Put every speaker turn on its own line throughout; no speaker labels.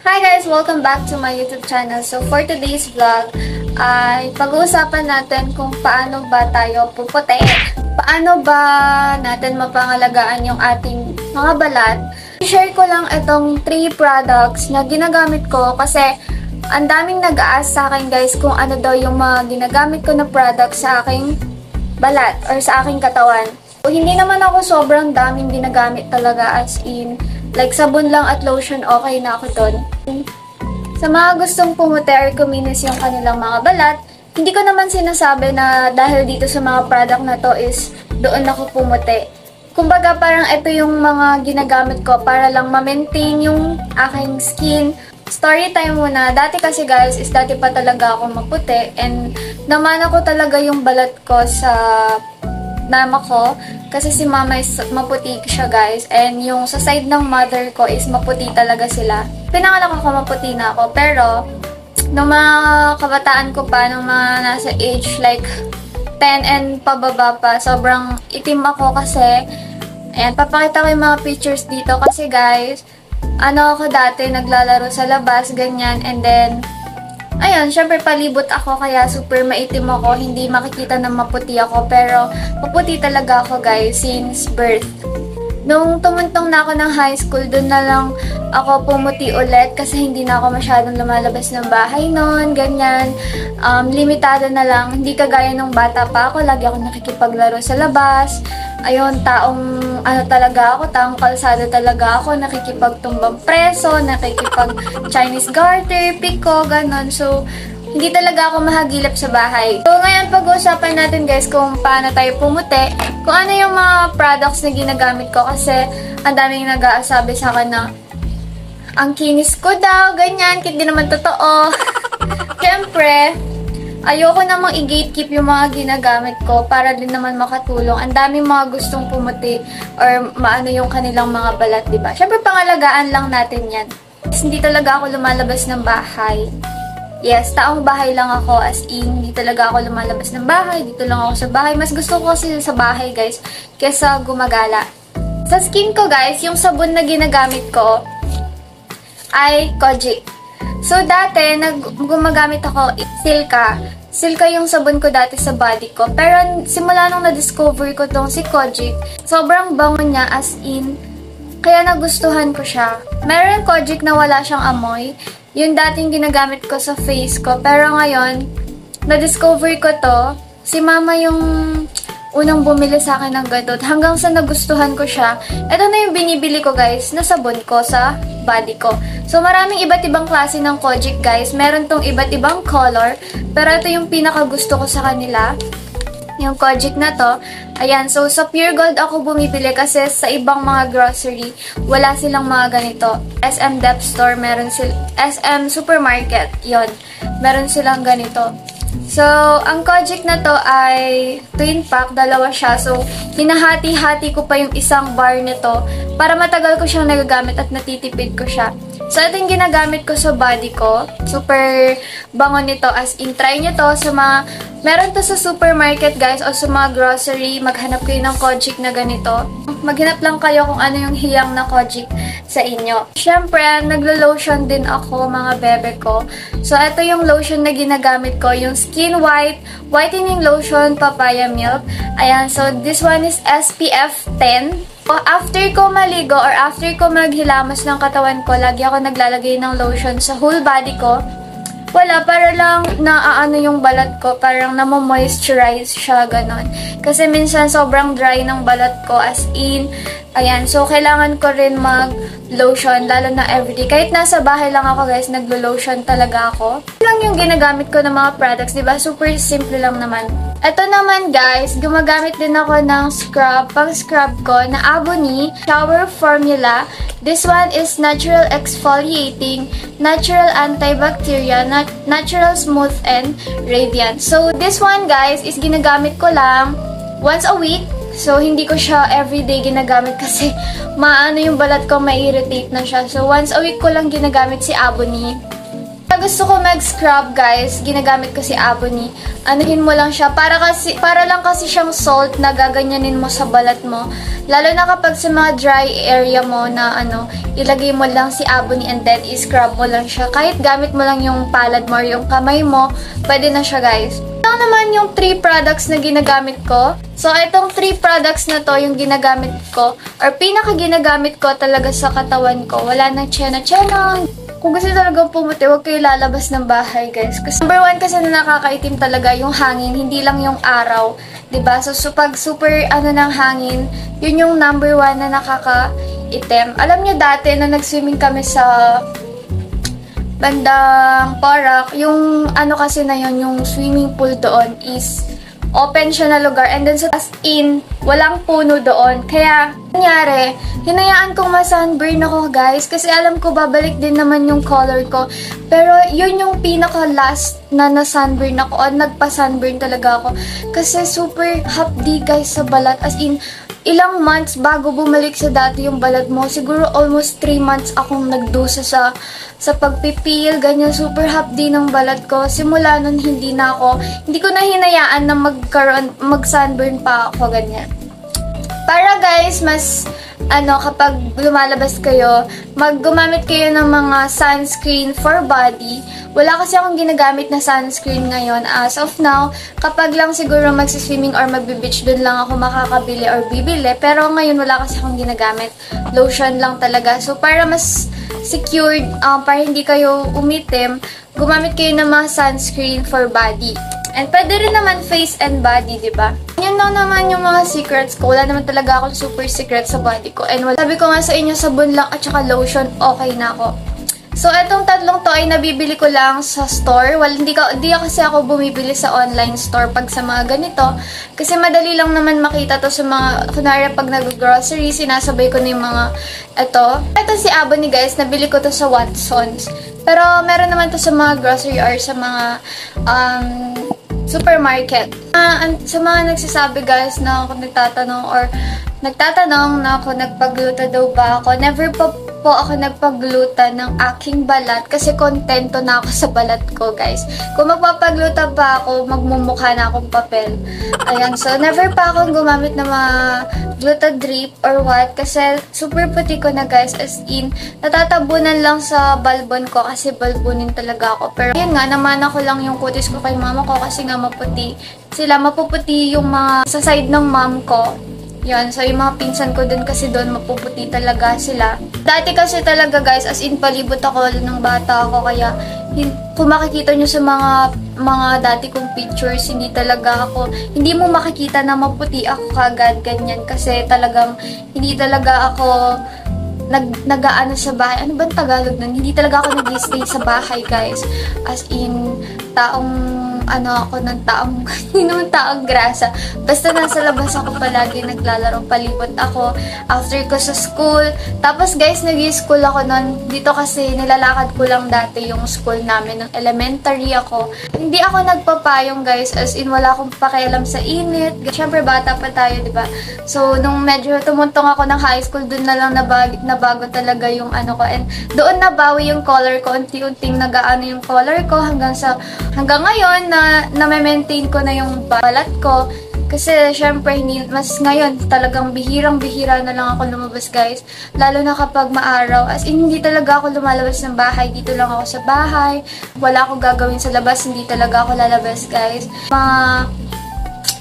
Hi guys! Welcome back to my YouTube channel. So for today's vlog, ay pag-uusapan natin kung paano ba tayo puputi. Paano ba natin mapangalagaan yung ating mga balat. I-share ko lang itong 3 products na ginagamit ko kasi ang daming nag-a-ask sa akin guys kung ano daw yung mga ginagamit ko na products sa aking balat or sa aking katawan. So, hindi naman ako sobrang daming ginagamit talaga as in like sabon lang at lotion, okay na ako dun. Sa mga gustong pumuti or kuminis yung kanilang mga balat, hindi ko naman sinasabi na dahil dito sa mga product na to is doon ako pumuti. Kumbaga parang ito yung mga ginagamit ko para lang ma-maintain yung aking skin. Story time muna. Dati kasi guys, dati pa talaga ako maputi and naman ako talaga yung balat ko sa mama ko. Kasi si mama is maputi siya guys. And yung sa side ng mother ko is maputi talaga sila. Pinanganak ako, maputi na ako. Pero, nung mga kabataan ko pa, nung mga nasa age like 10 and pababa pa, sobrang itim ako kasi. Ayan, papakita ko yung mga pictures dito. Kasi guys, ano ako dati, naglalaro sa labas, ganyan. And then, ayun, syempre palibot ako kaya super maitim ako. Hindi makikita na maputi ako. Pero maputi talaga ako guys since birth. Nung tumuntong na ako ng high school, doon na lang ako pumuti ulit kasi hindi na ako masyadong lumalabas ng bahay noon, ganyan. Limitado na lang. Hindi kagaya nung bata pa ako. Lagi ako nakikipaglaro sa labas. Ayun, ano talaga ako, taong kalsada talaga ako, nakikipagtumbang preso, nakikipag Chinese garter, piko, ganon. So, hindi talaga ako mahagilap sa bahay. So, ngayon pag-uusapan natin guys kung paano tayo pumuti, kung ano yung mga products na ginagamit ko kasi ang daming nag-aasabi sa akin na ang kinis ko daw, ganyan, hindi naman totoo. Siyempre, ayoko namang i-gatekeep yung mga ginagamit ko para din naman makatulong. Ang daming mga gustong pumuti or maano yung kanilang mga balat, diba? Siyempre, pangalagaan lang natin yan. Kasi hindi talaga ako lumalabas ng bahay. Yes, taong bahay lang ako as in, hindi talaga ako lumalabas ng bahay. Dito lang ako sa bahay. Mas gusto ko kasi sa bahay, guys, kesa gumagala. Sa skin ko, guys, yung sabon na ginagamit ko ay Kojic. So, dati, gumagamit ako Silka. Silka yung sabon ko dati sa body ko. Pero, simula nung na-discover ko tong si Kojic, sobrang bango niya as in, kaya nagustuhan ko siya. Meron Kojic na wala siyang amoy. Yung dating ginagamit ko sa face ko. Pero ngayon, na-discover ko to. Si mama yung unang bumili sa akin ng ganito. Hanggang sa nagustuhan ko siya. Ito na yung binibili ko guys, na sabon ko sa body ko. So, maraming iba't ibang klase ng Kojic guys. Meron tong iba't ibang color. Pero ito yung pinaka-gusto ko sa kanila. Yung Kojic na to. Ayan, so sa Pure Gold ako bumibili kasi sa ibang mga grocery, wala silang mga ganito. SM Dep Store, meron SM Supermarket, yon, meron silang ganito. So, ang Kojic na to ay twin pack, dalawa siya. So, hinahati-hati ko pa yung isang bar nito para matagal ko siyang nagagamit at natitipid ko siya. So, ito yung ginagamit ko sa body ko. Super bango nito. As in, try nyo to sa mga... Meron to sa supermarket, guys, o sa mga grocery. Maghanap kayo ng Kojic na ganito. Maghanap lang kayo kung ano yung hiyang na Kojic sa inyo. Siyempre, naglo-lotion din ako, mga bebe ko. So, ito yung lotion na ginagamit ko. Yung Skin White Whitening Lotion Papaya Milk. Ayan, so this one is SPF 10. After ko maligo or after ko maghilamos ng katawan ko, lagi ako naglalagay ng lotion sa whole body ko. Wala, para lang naaano yung balat ko, parang namo-moisturize siya, ganon. Kasi minsan sobrang dry ng balat ko as in, ayan, so kailangan ko rin mag-lotion, lalo na everyday. Kahit nasa bahay lang ako guys, naglo-lotion talaga ako. Ito lang yung ginagamit ko ng mga products, diba? Super simple lang naman. Ito naman guys, gumagamit din ako ng scrub, pang-scrub ko na Avoni Shower Formula. This one is natural exfoliating, natural antibacterial, natural smooth and radiant. So this one guys is ginagamit ko lang once a week. So hindi ko siya everyday ginagamit kasi maano yung balat ko, mai-irritate na siya. So once a week ko lang ginagamit si Avoni. Gusto ko mag-scrub, guys, ginagamit ko si Avonne. Anuhin mo lang siya. Para lang kasi siyang salt na gaganyanin mo sa balat mo. Lalo na kapag sa mga dry area mo na ilagay mo lang si Avonne and then i-scrub mo lang siya. Kahit gamit mo lang yung palad mo or yung kamay mo, pwede na siya, guys. Ito naman yung 3 products na ginagamit ko. So, itong 3 products na to yung ginagamit ko or pinaka-ginagamit ko talaga sa katawan ko. Wala nang tsena-tsena. Kung gusto talagang pumuti, huwag kayo lalabas ng bahay, guys. Kasi number 1 kasi na nakakaitim talaga yung hangin, hindi lang yung araw. 'Di ba? So pag super ng hangin, yun yung number 1 na nakakaitim. Alam nyo dati na nag-swimming kami sa bandang Porac, yung kasi na yun, yung swimming pool doon is open siya na lugar and then as in, walang puno doon. Kaya, nangyari, hinayaan kong ma-sunburn ako, guys. Kasi alam ko, babalik din naman yung color ko. Pero, yun yung pinaka-last na na-sunburn ako o nagpa-sunburn talaga ako. Kasi super hapdi, guys, sa balat. As in, ilang months bago bumalik sa dati yung balat mo. Siguro almost 3 months akong nagdusa sa pagpipil, ganyan, super hapdi ng balat ko. Simula nun, hindi ko na hinayaan na mag-sunburn pa ako, ganyan. Para guys, mas, kapag lumalabas kayo, gumamit kayo ng mga sunscreen for body. Wala kasi akong ginagamit na sunscreen ngayon. As of now, kapag lang siguro magsiswimming or magbe-beach, dun lang ako makakabili or bibili. Pero ngayon, wala kasi akong ginagamit. Lotion lang talaga. So, para mas secured, para hindi kayo umitim, gumamit kayo ng mga sunscreen for body. And pwede rin naman face and body, diba? Yan lang naman yung mga secrets ko. Wala naman talaga akong super secret sa body ko. And sabi ko nga sa inyo, sabon lang at saka lotion, okay na ako. So, etong tatlong to ay nabibili ko lang sa store. Well, hindi kasi ako bumibili sa online store pag sa mga ganito. Kasi madali lang naman makita to sa mga, kunwari pag nag-grocery, sinasabay ko na yung mga ito. Ito si Avonne, guys, nabili ko to sa Watsons. Pero meron naman to sa mga grocery or sa mga supermarket. Sa mga nagsasabi, guys, na ako nagtatanong na ako nagpagluto daw ba ako. Never po ako nagpagluta ng aking balat kasi kontento na ako sa balat ko, guys. Kung magpapagluta pa ako, magmumukha na akong papel. Ayan, so never pa akong gumamit ng mga gluta drip or what kasi super puti ko na, guys. As in, natatabunan lang sa balbon ko kasi balbunin talaga ako. Pero yun nga, namana ko lang yung kutis ko kay mama ko kasi nga maputi. Mapuputi yung mga sa side ng mom ko. Yan, so yung mga pinsan ko din kasi doon mapuputi talaga sila. Dati kasi talaga, guys, as in palibot ako nung bata ako, kaya kung makikita nyo sa mga dati kong pictures, hindi mo makikita na maputi ako kagad, ganyan, kasi talagang hindi talaga ako nag-aano sa bahay. Ano bang Tagalog nun? Hindi talaga ako nag-stay sa bahay, guys. As in, hindi naman taong grasa. Basta nasa labas ako palagi, naglalaro, palibot ako. After ko sa school. Tapos, guys, nag-i-school ako nun. Dito kasi nilalakad ko lang dati yung school namin. Nung elementary ako. Hindi ako nagpapayong, guys. As in, wala akong pakialam sa init. Siyempre, bata pa tayo, diba? So, nung medyo tumuntong ako ng high school, dun na lang nabago talaga yung ko. And doon nabawi yung color ko. Unti-unting nag-aano yung color ko hanggang ngayon na maintain ko na yung balat ko. Kasi, syempre, mas ngayon, talagang bihirang-bihira na lang ako lumabas, guys. Lalo na kapag maaraw. As in, hindi talaga ako lumalabas ng bahay. Dito lang ako sa bahay. Wala akong gagawin sa labas. Hindi talaga ako lalabas, guys.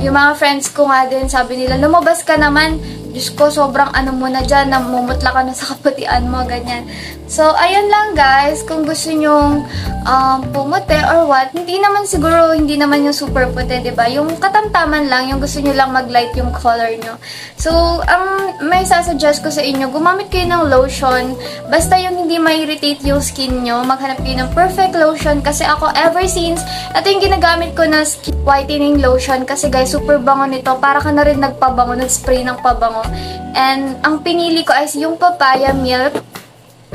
Yung mga friends ko nga din, sabi nila, lumabas ka naman. Diyos ko, sobrang mo na dyan, namumutla ka na sa kaputian mo, ganyan. So, ayun lang, guys. Kung gusto nyong pumuti or what, hindi naman yung super puti, diba? Yung katamtaman lang, yung gusto nyo lang mag-light yung color nyo. So, may sasuggest ko sa inyo, gumamit kayo ng lotion. Basta yung hindi ma-irritate yung skin nyo, maghanap kayo ng perfect lotion. Kasi ako, ever since, ito yung ginagamit ko na skin whitening lotion. Kasi, guys, super bango nito. Para ka na rin nagpabango, nag-spray ng pabango. And, ang pinili ko ay yung papaya milk.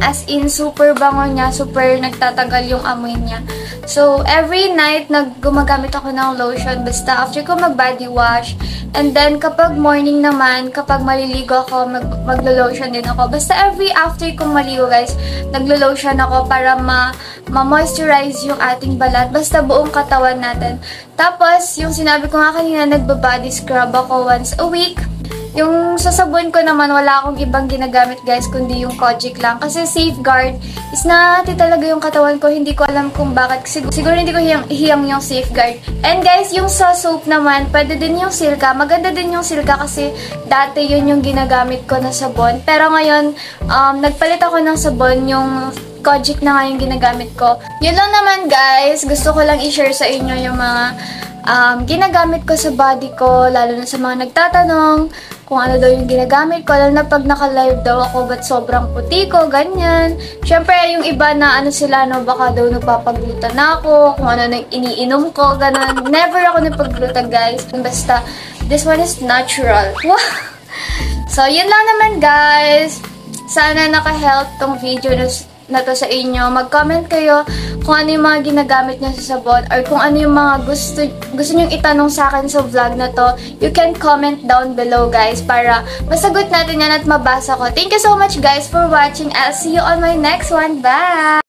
As in, super bango niya, super nagtatagal yung amoy niya. So, every night, gumagamit ako ng lotion. Basta after ko mag-body wash. And then, kapag morning naman, kapag maliligo ako, maglo-lotion din ako. Basta every after kong maligo, guys, naglo-lotion ako para ma-moisturize yung ating balat. Basta buong katawan natin. Tapos, yung sinabi ko nga kanina, nagba-body scrub ako once a week. Yung sa sabon ko naman, wala akong ibang ginagamit, guys, kundi yung Kojic lang. Kasi Safeguard is nahati talaga yung katawan ko. Hindi ko alam kung bakit. Siguro hindi ko hiyang yung Safeguard. And guys, yung sa soap naman, pwede din yung Silka. Maganda din yung Silka kasi dati yun yung ginagamit ko na sabon. Pero ngayon, nagpalit ako ng sabon, yung Kojic na nga yung ginagamit ko. Yun lang naman, guys. Gusto ko lang i-share sa inyo yung mga ginagamit ko sa body ko, lalo na sa mga nagtatanong kung ano daw yung ginagamit ko, lalo na pag naka-live daw ako, ba't sobrang puti ko, ganyan. Syempre, yung iba na ano sila, no, baka daw nagpapaglutan ako, kung ano na iniinom ko, ganun. Never ako nagpaglutan, guys. Basta, this one is natural. So, yun lang naman, guys. Sana naka-help tong video na to sa inyo. Mag-comment kayo kung ano yung mga ginagamit nyo sa sabon or kung ano yung mga gusto nyong itanong sa akin sa vlog na to. You can comment down below, guys, para masagot natin yan at mabasa ko. Thank you so much, guys, for watching. I'll see you on my next one. Bye!